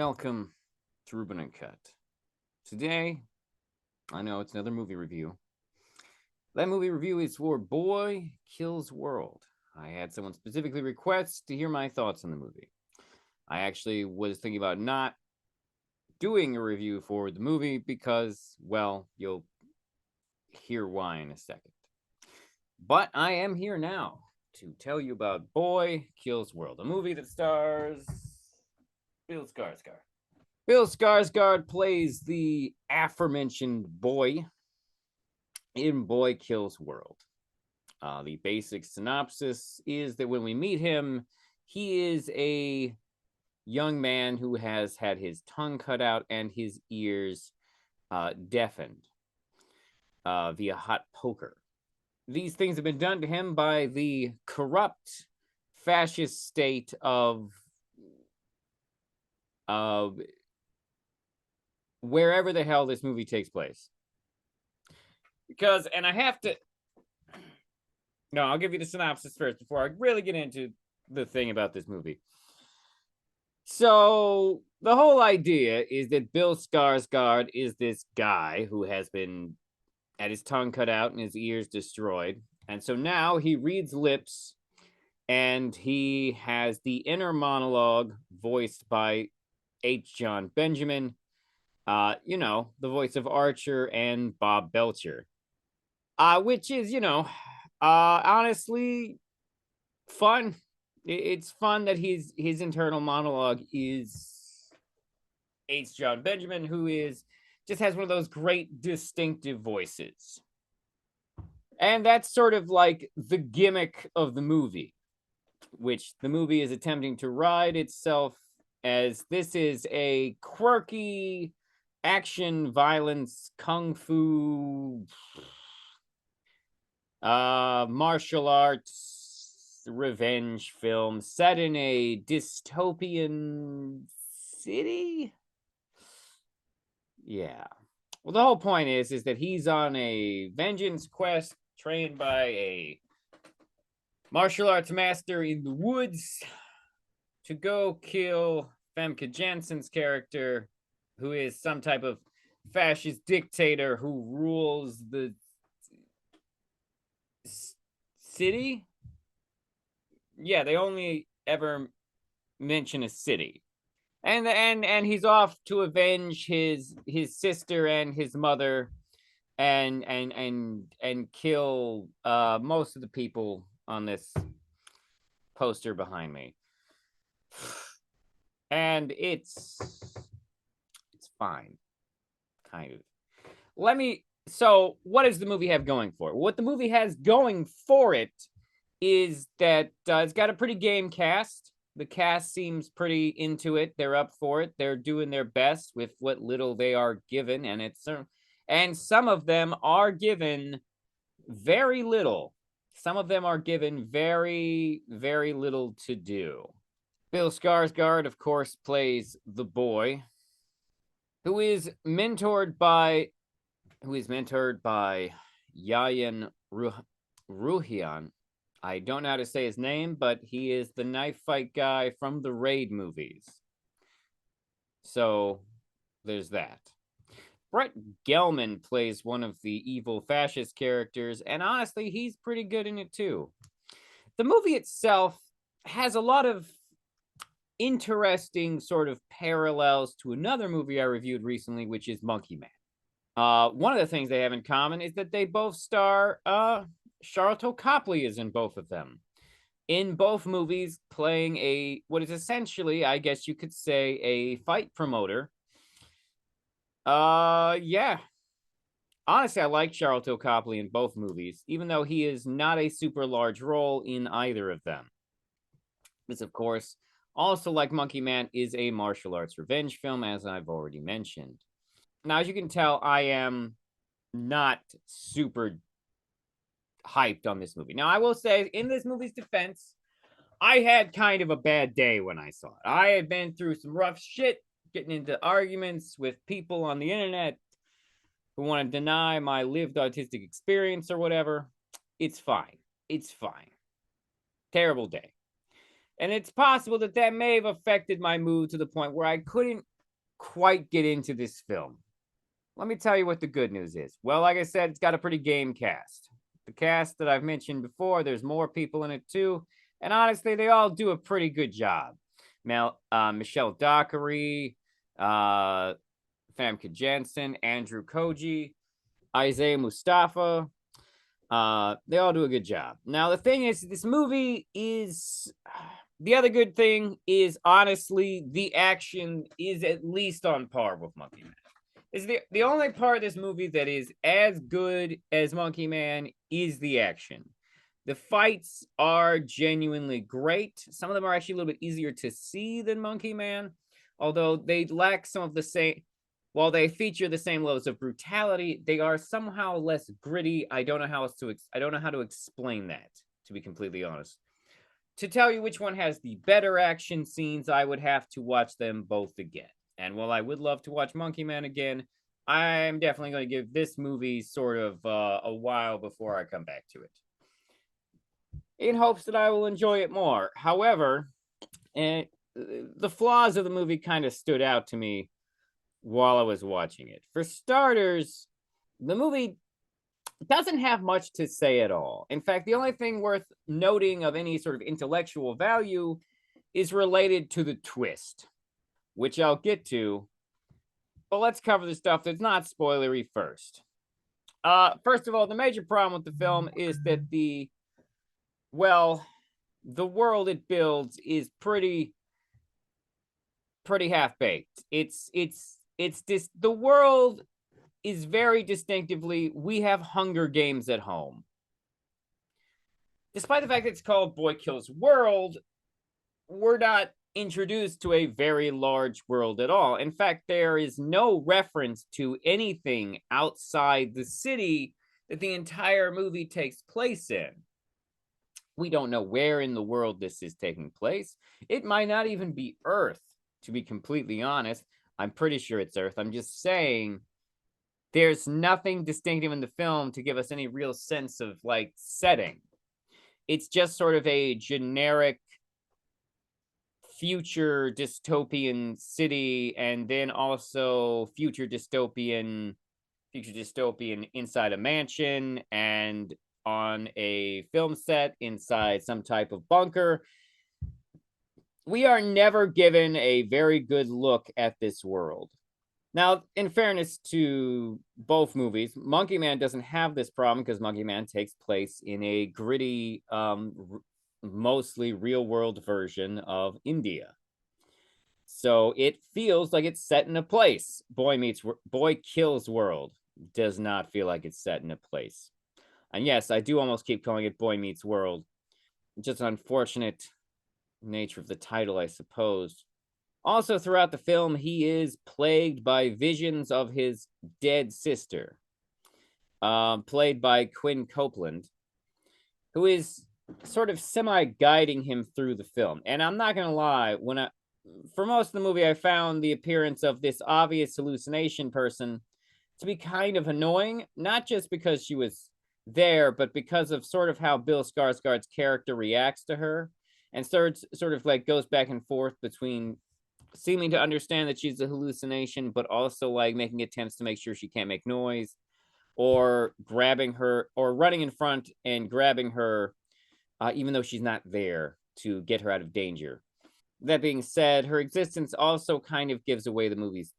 welcome to Ruben and Cut. Today, I know it's another movie review. That movie review is for Boy Kills World. I had someone specifically request to hear my thoughts on the movie. I actually was thinking about not doing a review for the movie because, well, you'll hear why in a second. But I am here now to tell you about Boy Kills World, a movie that stars Bill Skarsgard. Bill Skarsgard plays the aforementioned boy in Boy Kills World. The basic synopsis is that when we meet him, he is a young man who has had his tongue cut out and his ears deafened via hot poker. These things have been done to him by the corrupt fascist state of wherever the hell this movie takes place. Because, and I have to... No, I'll give you the synopsis first before I really get into the thing about this movie. So, the whole idea is that Bill Skarsgard is this guy who has been had his tongue cut out and his ears destroyed. And so now he reads lips and he has the inner monologue voiced by H. John Benjamin, the voice of Archer and Bob Belcher. Which is, honestly fun. It's fun that his internal monologue is H. John Benjamin, who just has one of those great distinctive voices. And that's sort of like the gimmick of the movie, which the movie is attempting to ride itself as this is a quirky action, violence, kung fu, martial arts, revenge film set in a dystopian city. Yeah. Well, the whole point is that he's on a vengeance quest trained by a martial arts master in the woods to go kill Femke Jansen's character, who is some type of fascist dictator who rules the city. Yeah, they only ever mention a city. And he's off to avenge his sister and his mother and kill most of the people on this poster behind me. And it's fine, kind of. So what does the movie have going for it? What the movie has going for it is that it's got a pretty game cast. The cast seems pretty into it. They're up for it. They're doing their best with what little they are given, and some of them are given very little. Some of them are given very, very little to do. Bill Skarsgård, of course, plays the boy, who is mentored by Yayan Ruhian. I don't know how to say his name, but he is the knife fight guy from the Raid movies. So there's that. Brett Gelman plays one of the evil fascist characters, and honestly, he's pretty good in it too. The movie itself has a lot of interesting sort of parallels to another movie I reviewed recently, which is Monkey Man. One of the things they have in common is that they both star Charlton Copley is in both of them. In both movies, playing what is essentially, I guess you could say, a fight promoter. Yeah. Honestly, I like Charlton Copley in both movies, even though he is not a super large role in either of them. This, of course, also like Monkey Man, is a martial arts revenge film, as I've already mentioned. Now, as you can tell, I am not super hyped on this movie. Now, I will say, in this movie's defense, I had kind of a bad day when I saw it. I had been through some rough shit, getting into arguments with people on the internet who want to deny my lived autistic experience or whatever. It's fine. It's fine. Terrible day. And it's possible that may have affected my mood to the point where I couldn't quite get into this film. Let me tell you what the good news is. Well, like I said, it's got a pretty game cast. The cast that I've mentioned before, there's more people in it too. And honestly, they all do a pretty good job. Michelle Dockery, uh, Famke Janssen, Andrew Koji, Isaiah Mustafa. They all do a good job. Now, the thing is, this movie is. The other good thing is, honestly, the action is at least on par with Monkey Man. Is the only part of this movie that is as good as Monkey Man is the action. The fights are genuinely great. Some of them are actually a little bit easier to see than Monkey Man, although they lack some of the same. While they feature the same levels of brutality, they are somehow less gritty. I don't know how to explain that, to be completely honest. To tell you which one has the better action scenes, I would have to watch them both again. And while I would love to watch Monkey Man again, I'm definitely going to give this movie sort of a while before I come back to it, in hopes that I will enjoy it more. However, the flaws of the movie kind of stood out to me while I was watching it. For starters, the movie doesn't have much to say at all. In fact, the only thing worth noting of any sort of intellectual value is related to the twist, which I'll get to. But let's cover the stuff that's not spoilery first. First of all, the major problem with the film is that the world it builds is pretty half baked. The world is very distinctively, we have Hunger Games at home. Despite the fact that it's called Boy Kills World, we're not introduced to a very large world at all. In fact, there is no reference to anything outside the city that the entire movie takes place in. We don't know where in the world this is taking place. It might not even be Earth, to be completely honest. I'm pretty sure it's Earth. I'm just saying there's nothing distinctive in the film to give us any real sense of like setting. It's just sort of a generic future dystopian city, and then also future dystopian inside a mansion and on a film set inside some type of bunker. We are never given a very good look at this world. Now, in fairness to both movies, Monkey Man doesn't have this problem because Monkey Man takes place in a gritty, mostly real-world version of India. So it feels like it's set in a place. Boy Kills World does not feel like it's set in a place. And yes, I do almost keep calling it Boy Meets World. Just an unfortunate nature of the title, I suppose. Also, throughout the film, he is plagued by visions of his dead sister, played by Quinn Copeland, who is sort of semi-guiding him through the film. And I'm not going to lie, for most of the movie, I found the appearance of this obvious hallucination person to be kind of annoying, not just because she was there, but because of sort of how Bill Skarsgard's character reacts to her, and sort of like goes back and forth between seeming to understand that she's a hallucination, but also like making attempts to make sure she can't make noise, or grabbing her, or running in front and grabbing her, even though she's not there, to get her out of danger. That being said, her existence also kind of gives away the movie's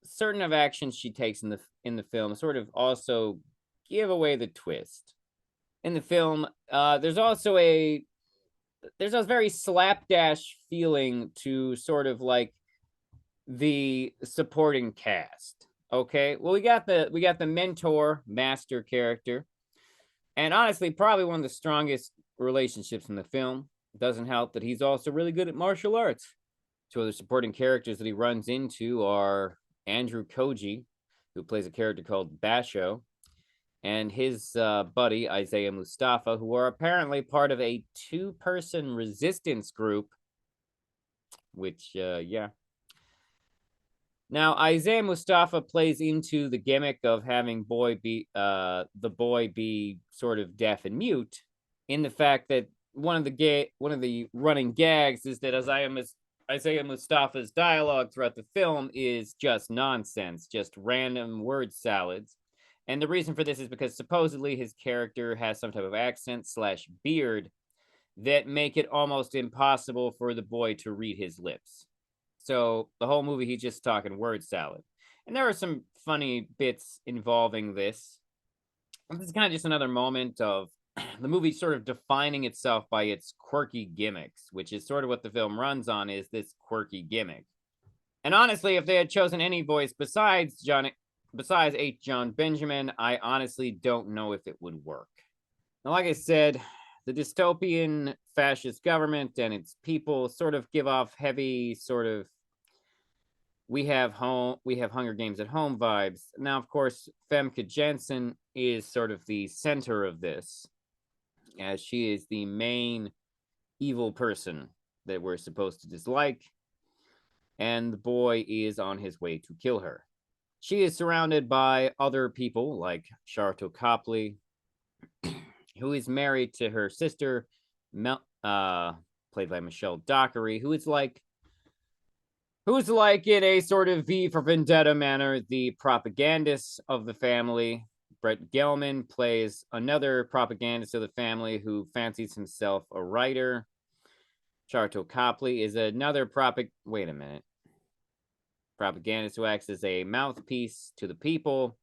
certain of actions she takes in the film, sort of also give away the twist. In the film, there's a very slapdash feeling to sort of like the supporting cast. Okay, well, we got the mentor master character, and honestly, probably one of the strongest relationships in the film. It doesn't help that he's also really good at martial arts. Two other supporting characters that he runs into are Andrew Koji, who plays a character called Basho, and his buddy Isaiah Mustafa, who are apparently part of a two-person resistance group. Which, yeah. Now, Isaiah Mustafa plays into the gimmick of having the boy be sort of deaf and mute, in the fact that one of the running gags is that Isaiah Mustafa's dialogue throughout the film is just nonsense, just random word salads. And the reason for this is because supposedly his character has some type of accent slash beard that make it almost impossible for the boy to read his lips. So the whole movie, he's just talking word salad. And there are some funny bits involving this. This is kind of just another moment of the movie sort of defining itself by its quirky gimmicks, which is sort of what the film runs on, is this quirky gimmick. And honestly, if they had chosen any voice besides H. John Benjamin, I honestly don't know if it would work. Now, like I said, the dystopian fascist government and its people sort of give off heavy sort of we have Hunger Games at home vibes. Now, of course, Femke Janssen is sort of the center of this, as she is the main evil person that we're supposed to dislike, and the boy is on his way to kill her. She is surrounded by other people like Sharto Copley, who is married to her sister, played by Michelle Dockery, who's like in a sort of V for Vendetta manner, the propagandist of the family. Brett Gelman plays another propagandist of the family who fancies himself a writer. Sharto Copley is another propagandist who acts as a mouthpiece to the people,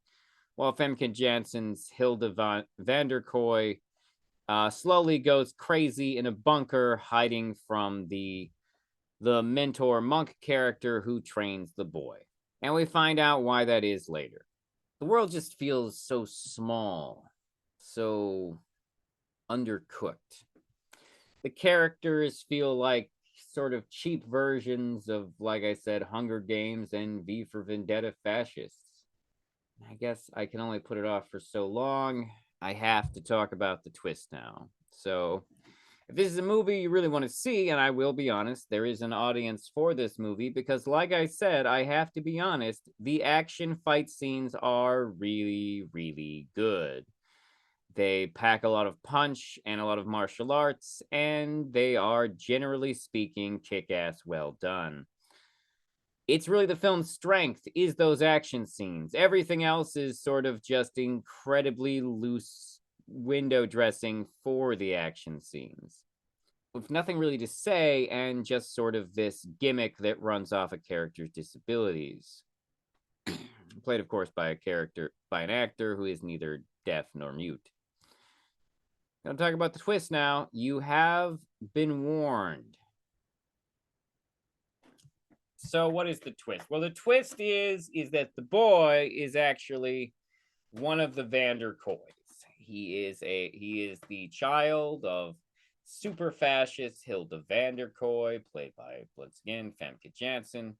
while Femke Janssen's Hilda Vanderkoy slowly goes crazy in a bunker, hiding from the mentor monk character who trains the boy. And we find out why that is later. The world just feels so small, so undercooked. The characters feel like sort of cheap versions of, like I said, Hunger Games and V for Vendetta fascists. I guess I can only put it off for so long. I have to talk about the twist now. So, if this is a movie you really want to see, and I will be honest, there is an audience for this movie because, like I said, I have to be honest, the action fight scenes are really, really good. They pack a lot of punch and a lot of martial arts, and they are, generally speaking, kick-ass well done. It's really the film's strength is those action scenes. Everything else is sort of just incredibly loose window dressing for the action scenes, with nothing really to say and just sort of this gimmick that runs off a character's disabilities. Played, of course, by an actor who is neither deaf nor mute. Gonna talk about the twist now. You have been warned. So what is the twist? Well, the twist is that the boy is actually one of the Vanderkoys. He is the child of super fascist Hilda Vanderkoy, played by, once again, Femke Janssen,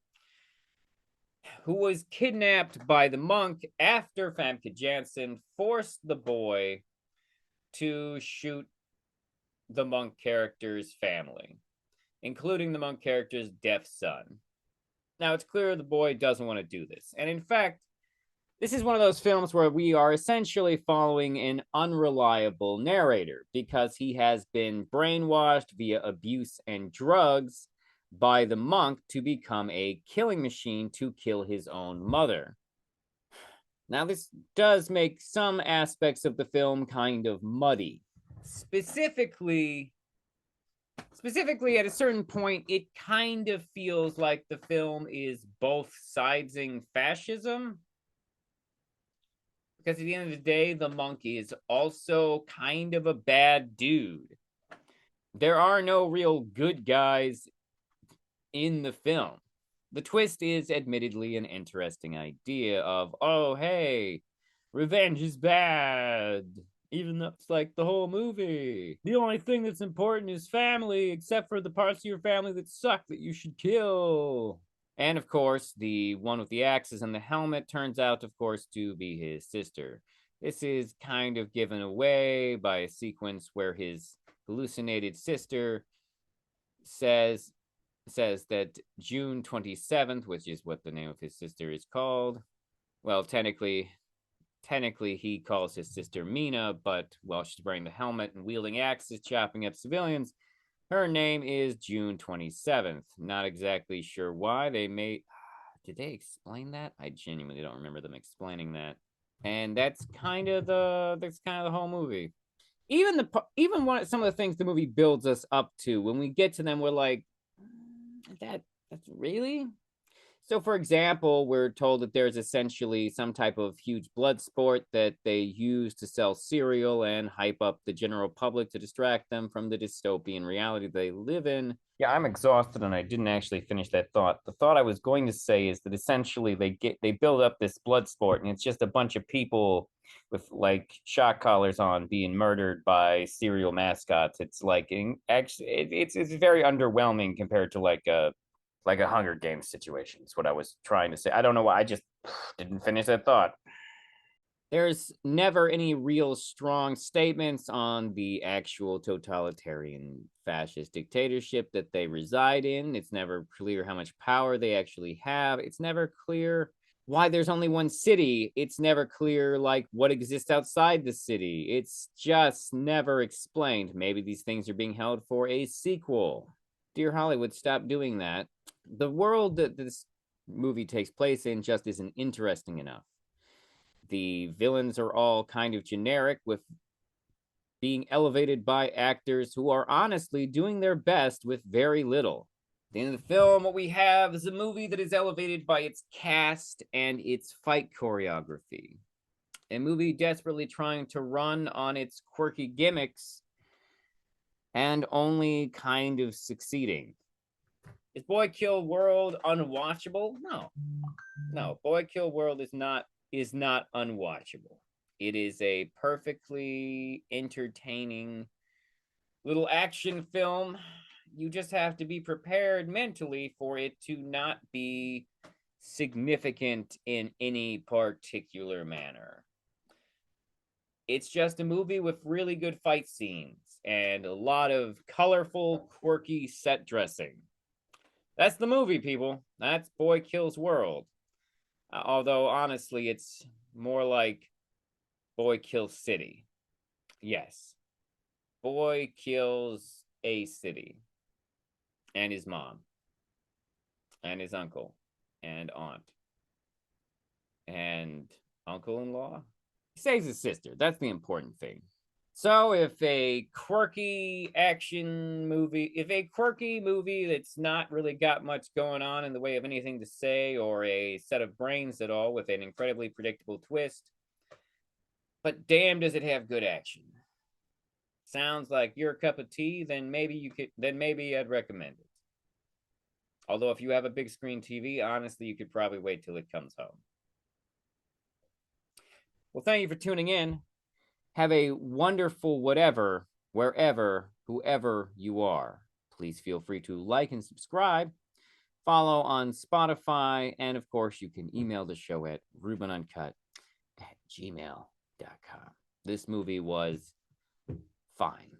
who was kidnapped by the monk after Femke Janssen forced the boy to shoot the monk character's family, including the monk character's deaf son. Now, it's clear the boy doesn't want to do this. And in fact, this is one of those films where we are essentially following an unreliable narrator because he has been brainwashed via abuse and drugs by the monk to become a killing machine to kill his own mother. Now, this does make some aspects of the film kind of muddy. Specifically, at a certain point, it kind of feels like the film is both sidesing fascism, because at the end of the day, the monk is also kind of a bad dude. There are no real good guys in the film. The twist is admittedly an interesting idea of, oh, hey, revenge is bad. Even though it's like the whole movie. The only thing that's important is family, except for the parts of your family that suck that you should kill. And of course, the one with the axes and the helmet turns out, of course, to be his sister. This is kind of given away by a sequence where his hallucinated sister says that June 27th, which is what the name of his sister is called. Well, technically he calls his sister Mina, but while she's wearing the helmet and wielding axes, chopping up civilians, Her name is June 27th. Not exactly sure why they made. Did they explain that? I genuinely don't remember them explaining that. And that's kind of the whole movie. Even some of the things the movie builds us up to, when we get to them, we're like, that's really. So, for example, we're told that there's essentially some type of huge blood sport that they use to sell cereal and hype up the general public to distract them from the dystopian reality they live in. Yeah, I'm exhausted and I didn't actually finish that thought. The thought I was going to say is that essentially they build up this blood sport and it's just a bunch of people with like shock collars on being murdered by cereal mascots. It's like it's very underwhelming compared to like a Hunger Games situation. Is what I was trying to say. I don't know why I just didn't finish that thought. There's never any real strong statements on the actual totalitarian fascist dictatorship that they reside in. It's never clear how much power they actually have. It's never clear why there's only one city. It's never clear like what exists outside the city. It's just never explained. Maybe these things are being held for a sequel. Dear Hollywood, stop doing that. The world that this movie takes place in just isn't interesting enough. The villains are all kind of generic, with being elevated by actors who are honestly doing their best with very little. At the end of the film, what we have is a movie that is elevated by its cast and its fight choreography. A movie desperately trying to run on its quirky gimmicks and only kind of succeeding. Is Boy Kill World unwatchable? No. Boy Kill World is not unwatchable. It is a perfectly entertaining little action film. You just have to be prepared mentally for it to not be significant in any particular manner. It's just a movie with really good fight scenes and a lot of colorful, quirky set dressing. That's the movie, people. That's Boy Kills World. Although, honestly, it's more like Boy Kills City. Yes. Boy kills a city. And his mom. And his uncle. And aunt. And uncle-in-law. He saves his sister. That's the important thing. So if a quirky movie that's not really got much going on in the way of anything to say or a set of brains at all with an incredibly predictable twist, but damn does it have good action. Sounds like your cup of tea, then maybe I'd recommend it. Although if you have a big screen TV, honestly, you could probably wait till it comes home. Well, thank you for tuning in. Have a wonderful whatever, wherever, whoever you are. Please feel free to like and subscribe, follow on Spotify, and of course, you can email the show at rubenuncut@gmail.com. This movie was fine.